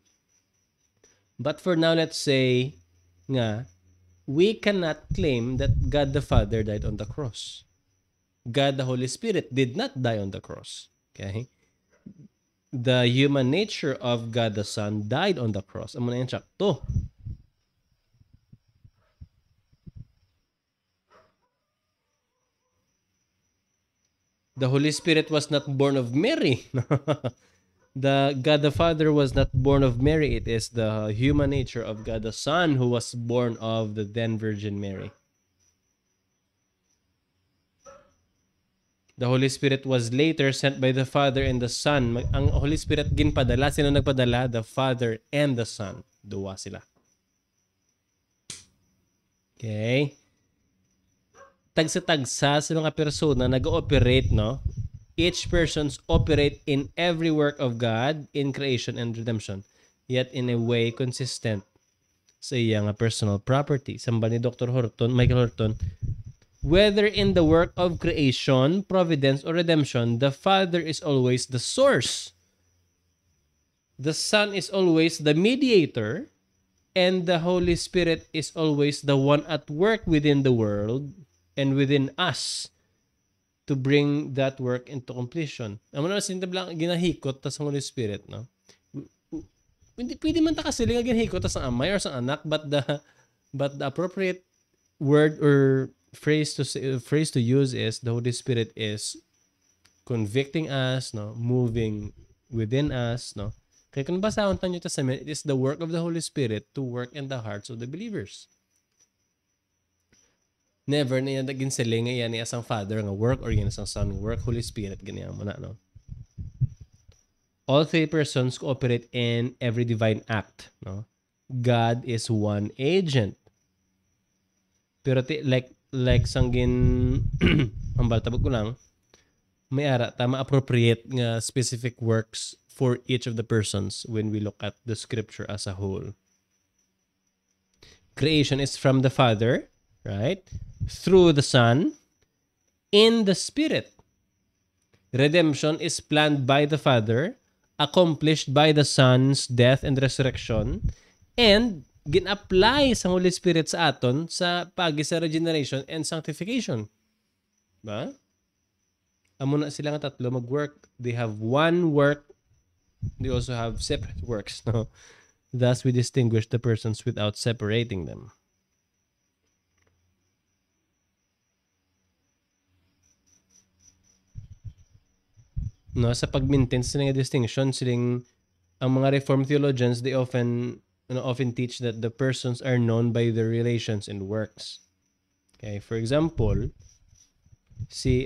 But for now, let's say nga, we cannot claim that God the Father died on the cross. God the Holy Spirit did not die on the cross. Okay? The human nature of God the Son died on the cross. Amo na yan sakto. The Holy Spirit was not born of Mary. The God the Father was not born of Mary. It is the human nature of God the Son who was born of the then Virgin Mary. The Holy Spirit was later sent by the Father and the Son. Ang Holy Spirit ginpadala. Sino nagpadala? The Father and the Son. Duwa sila. Okay. Tagsa-tagsa sa mga persona nag-ooperate, no? Each persons operate in every work of God in creation and redemption, yet in a way consistent sa iyang personal property. Samba ni Dr. Michael Horton, whether in the work of creation, providence, or redemption, the Father is always the source. The Son is always the mediator, and the Holy Spirit is always the one at work within the world and within us to bring that work into completion. Amo na sinta lang ginahikot ta sa Holy Spirit, no? Hindi pwede man ta kasi nga ginahikot ta sa amay or sa anak, but the appropriate word or phrase to use is the Holy Spirit is convicting us, no? Moving within us, no? Kaya kung basahon ta New Testament, it is the work of the Holy Spirit to work in the hearts of the believers. Never na yan naging sila nga yan ni asang Father nga work or yan asang Son work, Holy Spirit, ganyan mo na, no? All three persons cooperate in every divine act, no? God is one agent. Pero like sanggin hambal tabag ko lang, may ara tama appropriate nga specific works for each of the persons when we look at the scripture as a whole. Creation is from the Father, right? Through the Son, in the Spirit. Redemption is planned by the Father, accomplished by the Son's death and resurrection, and gin-apply sa Holy Spirit sa aton sa pagi sa regeneration and sanctification. Ba? Amo na sila nga tatlo mag-work. They have one work. They also have separate works. No? Thus, we distinguish the persons without separating them. No, sa pag-maintain sila nga distinction, ang mga Reformed theologians, they often teach that the persons are known by their relations and works. Okay, for example,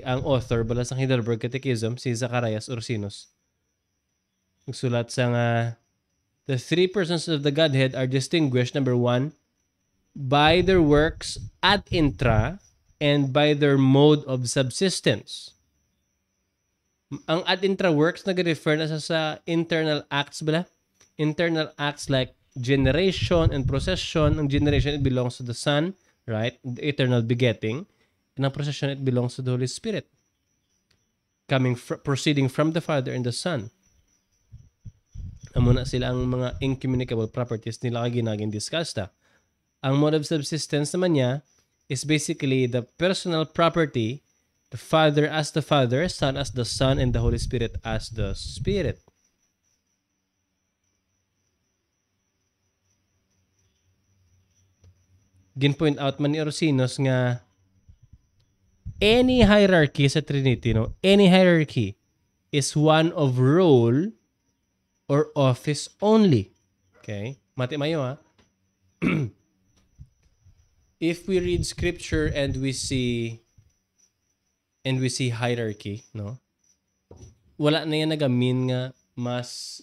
ang author bala sa Heidelberg Catechism, si Zacharias Ursinus, nagsulat sa nga, the three persons of the Godhead are distinguished, number one, by their works ad intra and by their mode of subsistence. Ang ad intra works nag-refer na sa internal acts bala. Internal acts like generation and procession. Ang generation, it belongs to the Son, right? The eternal begetting. And ang procession, it belongs to the Holy Spirit. Proceeding from the Father and the Son. Amo na sila ang mga incommunicable properties nila kay ginaging discussed. Ang mode of subsistence naman niya is basically the personal property, the Father as the Father, Son as the Son, and the Holy Spirit as the Spirit. Gin-point out man ni Orsinos nga any hierarchy sa Trinity, no? Any hierarchy is one of role or office only. Okay? Mati mayo ha. If we read scripture and we see hierarchy, no? Wala na yan nagamin nga mas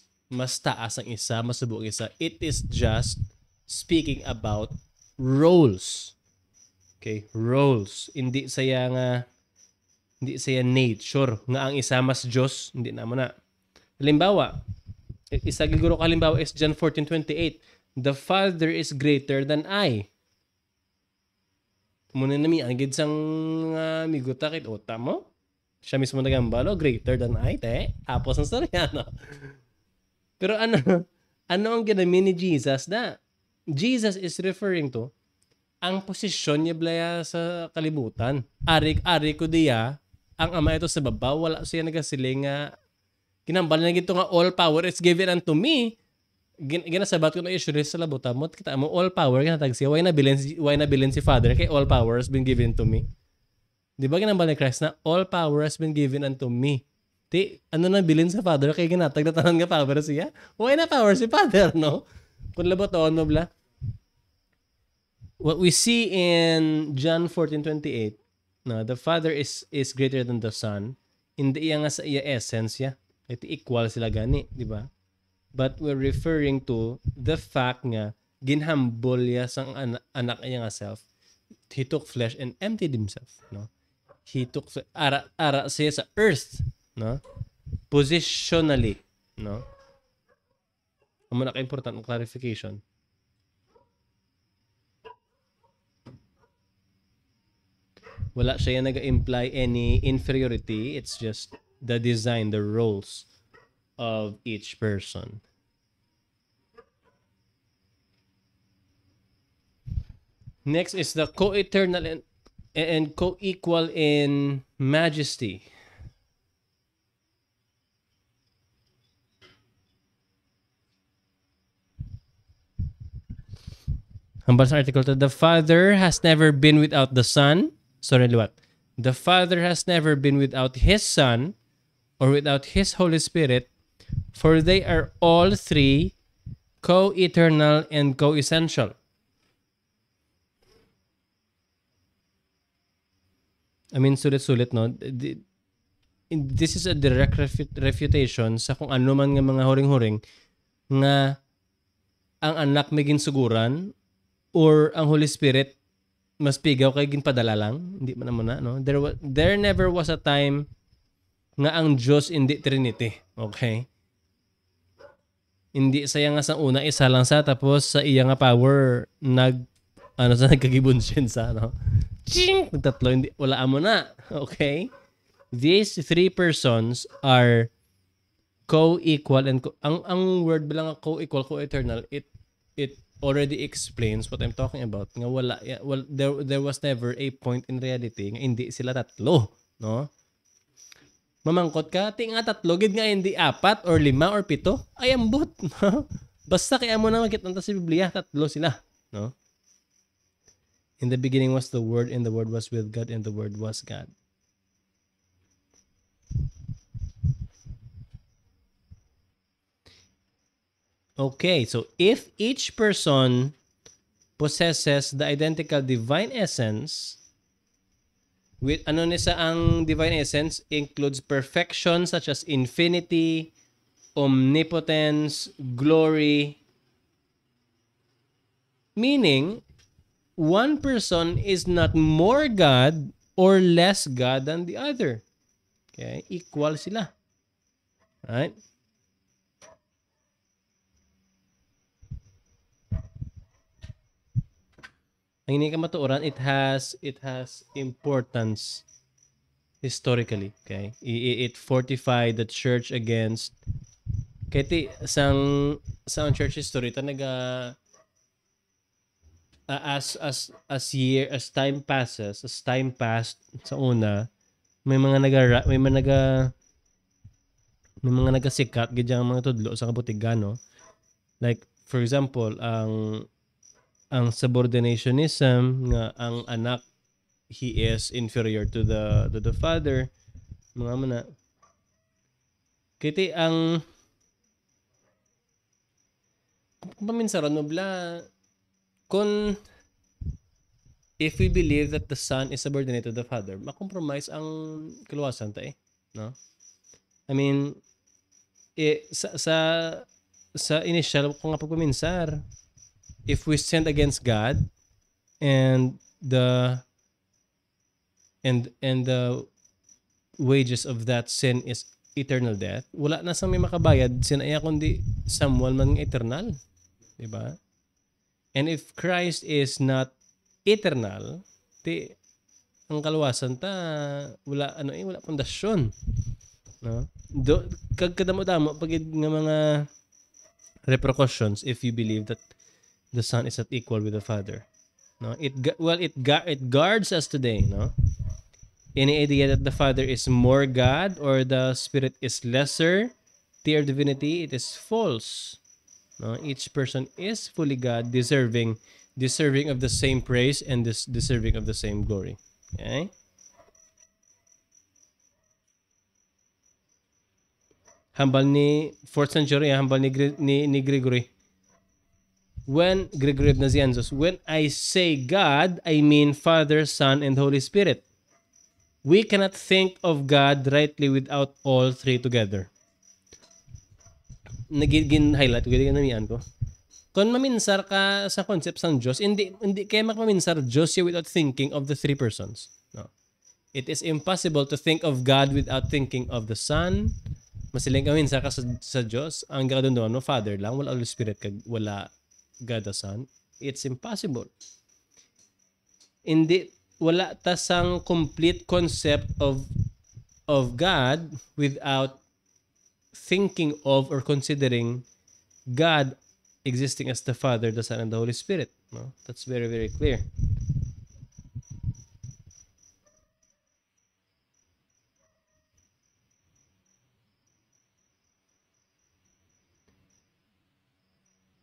taas ang isa, mas subok ang isa. It is just speaking about roles. Okay, roles. Hindi saya nature nga ang isa mas Diyos, hindi na mo na. Halimbawa, isa giguro ka halimbawa is John 14:28. The Father is greater than I. Muna na ang gid sang migutakit ota mo. Siya mismo nagambalo, greater than I, te. Apos ang storya, no? Pero ano ang ginamin ni Jesus na? Jesus is referring to ang posisyon niya blaya sa kalibutan. Ari ko diya, ang ama ito sa baba, wala siya nagasiling nga, ginambal na gito nga all power is given unto me. Ginasabat ko na issue sa labuta mo, kita mo all power, kinatag siya, why na bilin si Father, kay all power has been given to me. Di ba ginambal ni Christ na all power has been given unto me? Ano na bilin sa Father, kay ginatag na tanan nga power siya? Why na power si Father, no? Kung labotoon mo bla. What we see in John 14:28, no, the Father is greater than the Son. Hindi iya nga sa iya essence ya. Ito equal sila gani, di ba? But we're referring to the fact nga ginhambol ya sang anak niya nga self. He took flesh and emptied himself, no? He took ara siya sa earth, no? Positionally, no? Ang naka-important ng clarification. Wala siya nag-imply any inferiority. It's just the design, the roles of each person. Next is the co-eternal and co-equal in majesty. Hambal sa article to, the Father has never been without the Son. Sorry, what? The Father has never been without His Son or without His Holy Spirit, for they are all three co-eternal and co-essential. I mean, sulit-sulit, no? This is a direct refutation sa kung ano man nga mga huring-huring nga ang anak may ginsuguran or ang Holy Spirit mas pigaw kay ginpadala lang. Hindi man naman na, no? There never was a time nga ang Diyos hindi Trinity. Okay? Hindi saya nga sa una, isa lang sa, tapos sa iya nga power, nagkagibon siya, no? Ching! Tatlo, hindi, wala mo na. Okay? These three persons are co-equal and ang word bilang co-equal, co-eternal, it already explains what I'm talking about. Nga there was never a point in reality nga hindi sila tatlo, no? Mamangkot ka, nga tatlo, gid nga hindi apat or lima or pito, ay ambot, no? Basta kaya mo na makita sa Biblia, tatlo sila, no? In the beginning was the Word, and the Word was with God, and the Word was God. Okay, so if each person possesses the identical divine essence, with ano ni sa ang divine essence includes perfection such as infinity, omnipotence, glory, meaning one person is not more God or less God than the other. Okay, equal sila. Right? Ang hindi ka matuoran, it has importance historically. Okay, it fortified the church against Kaya ti, sa church history, ta as time passes, as time passed sa una, may mga nagasikat gid ang mga tudlo sa kabutigano. Like for example, ang subordinationism nga ang anak he is inferior to the father, mga mana. Kiti ang paminsaron mo bla kung if we believe that the son is subordinate to the father, makompromise ang kaluwasan ta no? I mean, sa initial ko nga pagpaminsar, if we sinned against God and the wages of that sin is eternal death, wala na sa may makabayad sinaya kundi Samuel man eternal, di ba? And if Christ is not eternal, ang kaluwasan ta wala wala pundasyon, no? Kagkadamo-damo pagid nga mga repercussions if you believe that the son is not equal with the father, no? It guards us today, no? Any idea that the father is more God or the spirit is lesser their divinity, it is false, no? Each person is fully God, deserving of the same praise and deserving of the same glory. Okay? Hambal ni 4th century, hambal ni Gregory. When Gregory of Nazianzus, when I say God, I mean Father, Son, and Holy Spirit. We cannot think of God rightly without all three together. Nagigin-highlight, ganyan ko. Kung maminsar ka sa concept ng Diyos, hindi kayo makaminsar Diyos without thinking of the three persons. No. It is impossible to think of God without thinking of the Son. Masiling kaminsar ka sa Diyos, ang gagawin doon, no, Father lang, wala Holy Spirit, wala God the Son. It's impossible. Hindi, wala tasang complete concept of God without thinking of or considering God existing as the Father, the Son, and the Holy Spirit. No? That's very, very clear.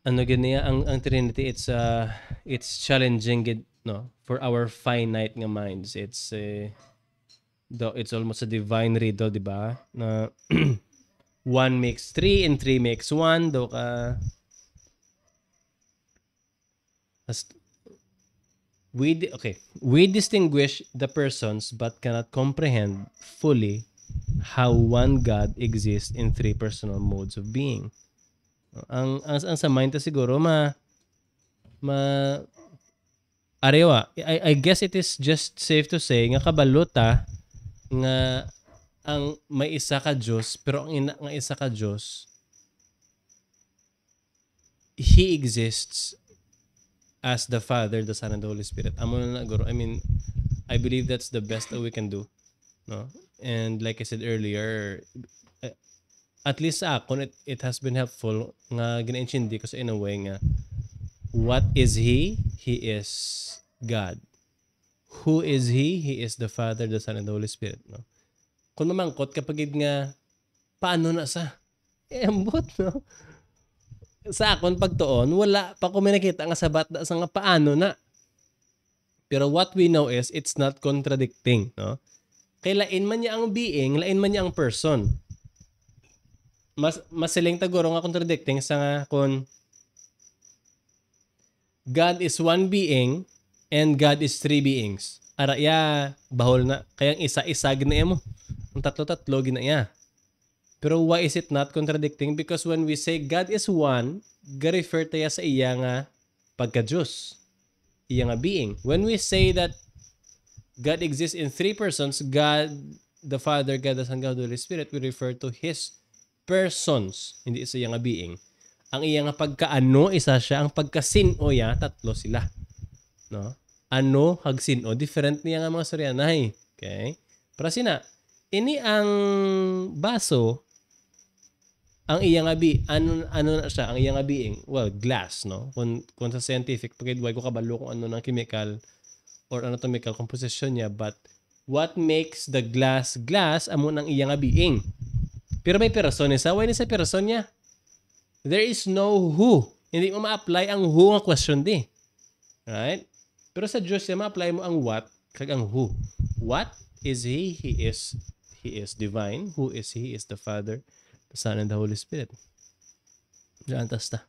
Ano ganyan ang Trinity, it's challenging, no, for our finite nga minds. It's almost a divine riddle, di ba? Na 1 makes 3 and 3 makes 1, do ka we distinguish the persons but cannot comprehend fully how one God exists in three personal modes of being. Ang sa mind ta siguro arewa, I guess it is just safe to say nga kabalota nga ang may isa ka Diyos, pero ang ina nga isa ka Diyos, He exists as the Father, the Son, and the Holy Spirit. Amo na guro. I mean, I believe that's the best that we can do, no? And like I said earlier, at least sa akon, it has been helpful nga gina-intindi ko sa in a way nga what is He? He is God. Who is He? He is the Father, the Son, and the Holy Spirit. No? Kung mamangkot kapag nga paano na sa ambot, no? Sa akon pagtuon, wala pa ko may nakita nga sabat na sa nga paano na. Pero what we know is it's not contradicting, no? Kaya lain man niya ang being, lain man niya ang person. Masiling taguro nga contradicting sa nga kung God is one being and God is three beings. Araya, bahol na. Kaya isa-isa ginaya mo. Ang tatlo-tatlo ginaya. Pero why is it not contradicting? Because when we say God is one, ga-refer tayo sa iya nga pagka-Diyos. Iya nga being. When we say that God exists in three persons, God the Father, God the Son, God the Holy Spirit, we refer to His persons, hindi isa iya nga being. Ang iya nga pagkaano, isa siya. Ang pagkasino ya, tatlo sila. No? Ano, hag sino, different niya nga mga suryanay. Okay? Para sina, ini ang baso, ang iya nga ano na siya, ang iya nga being, well, glass, no? Kung sa scientific, pagkidway ko kabalo kung ano ng chemical or anatomical composition niya, but what makes the glass amo ng iya nga being. Pero may person isa, why ni sa person niya? There is no who. Hindi mo ma-apply ang who nga question di. Right? Pero sa Diyos, ma-apply mo ang what kag ang who. What is He? He is divine. Who is He? He is the Father, the Son, and the Holy Spirit. Diyan, tas ta.